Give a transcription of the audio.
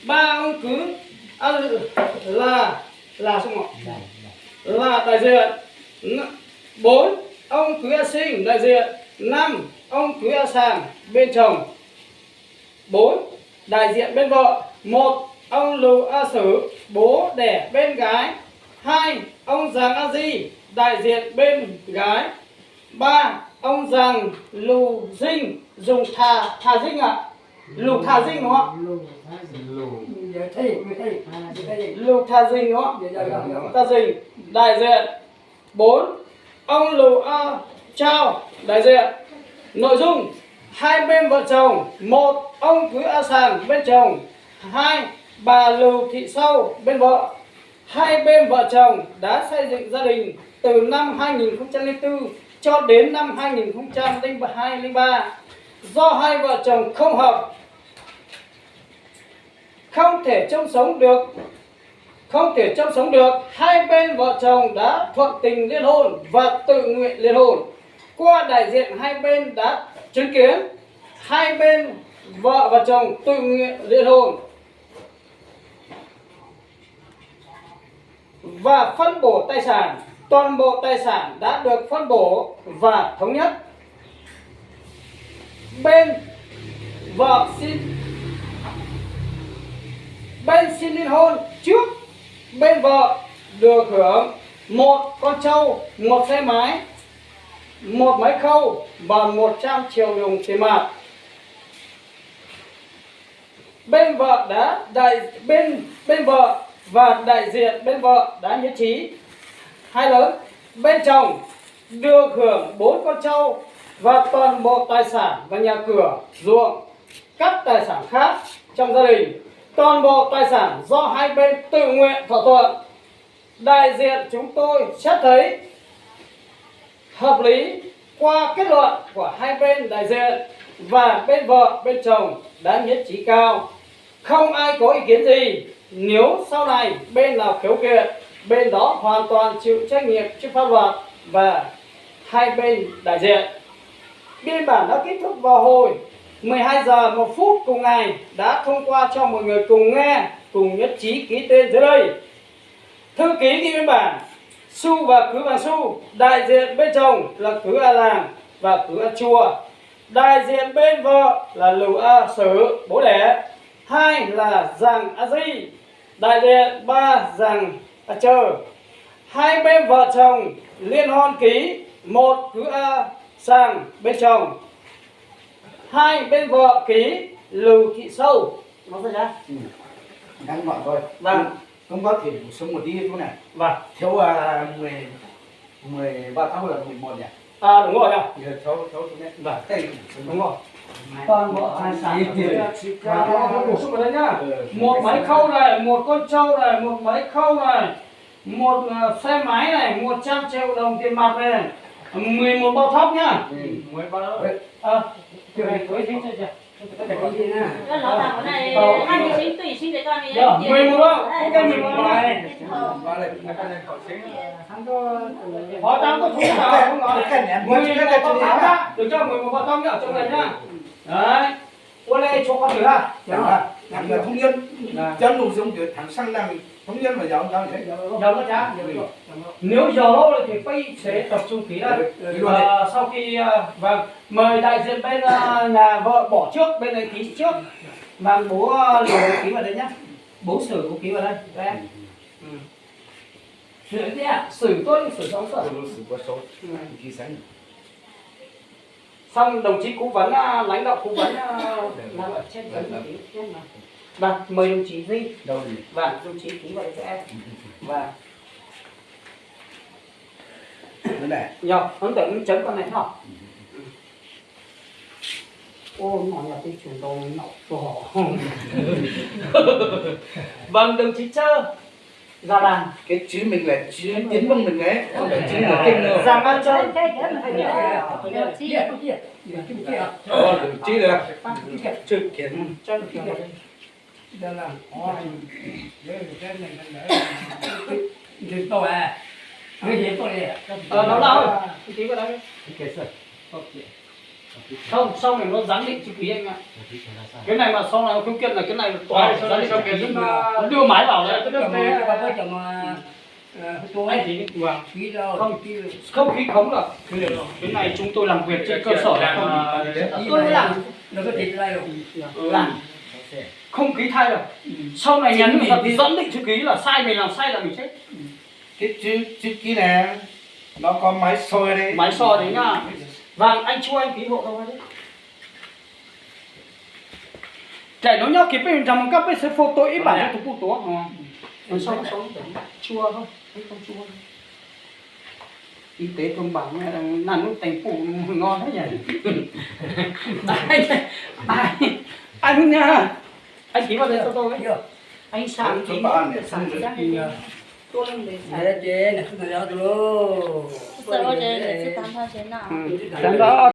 ba ông cứ là xong rồi, là đại diện. 4 ông cứ sinh đại diện. 5 ông cứ sàng bên chồng. 4 đại diện bên vợ. 1 ông Lù A Sử bố đẻ bên gái. 2 ông Giàng A Di đại diện bên gái. 3 ông Giàng Lù Dinh dùng thà dinh ạ. Lù thà dinh đúng không? Lù thà dinh đúng không? Thà dinh đại diện. 4 ông Lù A Trao đại diện. Nội dung hai bên vợ chồng. 1 ông cứ A Sàng bên chồng. 2 bà Lù Thị Sâu bên vợ. Hai bên vợ chồng đã xây dựng gia đình từ năm 2004 cho đến năm 2003. Do hai vợ chồng không hợp, không thể chung sống được, hai bên vợ chồng đã thuận tình liên hôn và tự nguyện liên hôn. Qua đại diện hai bên đã chứng kiến hai bên vợ và chồng tự nguyện liên hôn và phân bổ tài sản. Toàn bộ tài sản đã được phân bổ và thống nhất. Bên xin liên hôn trước, bên vợ được hưởng 1 con trâu, 1 xe máy, 1 máy khâu và 100 triệu đồng tiền mặt. Bên vợ và đại diện bên vợ đã nhất trí hai lớn. Bên chồng được hưởng 4 con trâu và toàn bộ tài sản và nhà cửa, ruộng, các tài sản khác trong gia đình. Toàn bộ tài sản do hai bên tự nguyện thỏa thuận. Đại diện chúng tôi xét thấy hợp lý qua kết luận của hai bên đại diện và bên vợ bên chồng đã nhất trí cao. Không ai có ý kiến gì. Nếu sau này bên nào khiếu kiện, bên đó hoàn toàn chịu trách nhiệm trước pháp luật và hai bên đại diện. Biên bản đã kết thúc vào hồi 12 giờ 1 phút cùng ngày, đã thông qua cho mọi người cùng nghe, cùng nhất trí ký tên dưới đây. Thư ký ghi biên bản Su và Cứ Vàng Su. Đại diện bên chồng là Cứ A Làng và Cứ A Chùa. Đại diện bên vợ là Lù A Sử bố đẻ. 2 là Giàng A Di. Đại diện 3 Giàng A Trơ. Hai bên vợ chồng liên hôn ký. 1 Cứ A Sàng bên chồng. 2 bên vợ ký Lù Thị Sâu. Nó ra ra. Ngắn gọn thôi. Vâng. Không có thể bổ sung một tí chỗ này. Vâng. Thiếu 13 tháng là 11 nhỉ? À đúng rồi ạ. Giờ cháu chỗ này. Vâng. Đây, đúng rồi. Toàn bộ tài sản bổ sung vào đây nhá. Một máy khâu này, 1 con trâu này, 1 máy khâu này, 1 xe máy này, 100 triệu đồng tiền mặt này, 11 bao thóc nhá. 11 bao thóc. Kiểu này với chính chưa? Nó là cái này hai mươi chín tùy xin để con đi. 11 đâu? Ok 11 này. Hóa trang có thú nào không nói. 11 bao thóc nhá. Được chưa? 11 bao thóc nhá ở trong này nhá. Đấy. Qua đây cho con thử ha. Thằng là thông nhân. Chân đủ giống kiểu thằng xăng đang thông nhân mà giàu thế. Giàu nó chả. Nếu giàu lâu rồi thì phải sẽ tập trung ký đây. Sau khi vâng mời đại diện bên nhà vợ bỏ trước, bên này ký trước. Vâng bố Lù ký vào đây nhá. Bố Sử cũng ký vào đây. Đây em. Sử thế à? Sử tôi Sử sống Sử. Sử quá số. Ký sáng. Xong đồng chí cố vấn lãnh đạo cố vấn làm ở trên vâng mời đồng chí Di. Đâu thì vâng đồng chí ký vào đây cho em. Vâng cái này nhờ ấn tượng chấn con này hả? Ô nó là cái chuyển đồ nó to. Vâng đồng chí Trơ Già Đàn. cái chữ mình là chữ tiến bằng mình ấy, không phải chữ là kinh đâu. Giàng A Trơ. Chữ là chữ kiến. Đây là tôi à, cái gì tôi đi. nó đâu? Ký vào đây. Ok. Không, sau này nó giám định chữ ký anh ạ. Cái này mà sau này nó khiếu kiện là cái này toàn giám định chữ ký, nó đưa máy vào đấy. Anh thì vâng. Không khí khống được. Cái này chúng tôi làm việc trên cơ sở là tôi làm không khí thay rồi. Sau này nhà nước người ta giám định chữ ký là sai, mình làm sai là mình chết. Cái chữ ký này nó có máy soi đấy. Máy soi đấy nha. Vâng, anh cho anh ký hộ đâu đấy. Chạy nó nhau kịp bên trong các bên sẽ photo ít bản cho tụ tụ. Nó xong chua thôi, không chua. Y tế công bằng là nó thành phủ ngon thế nhỉ. Anh nha. Anh ký vào đây cho tôi ấy. Anh sáng ký sáng tôi lên để sợ rồi để 是谈判先呐。等到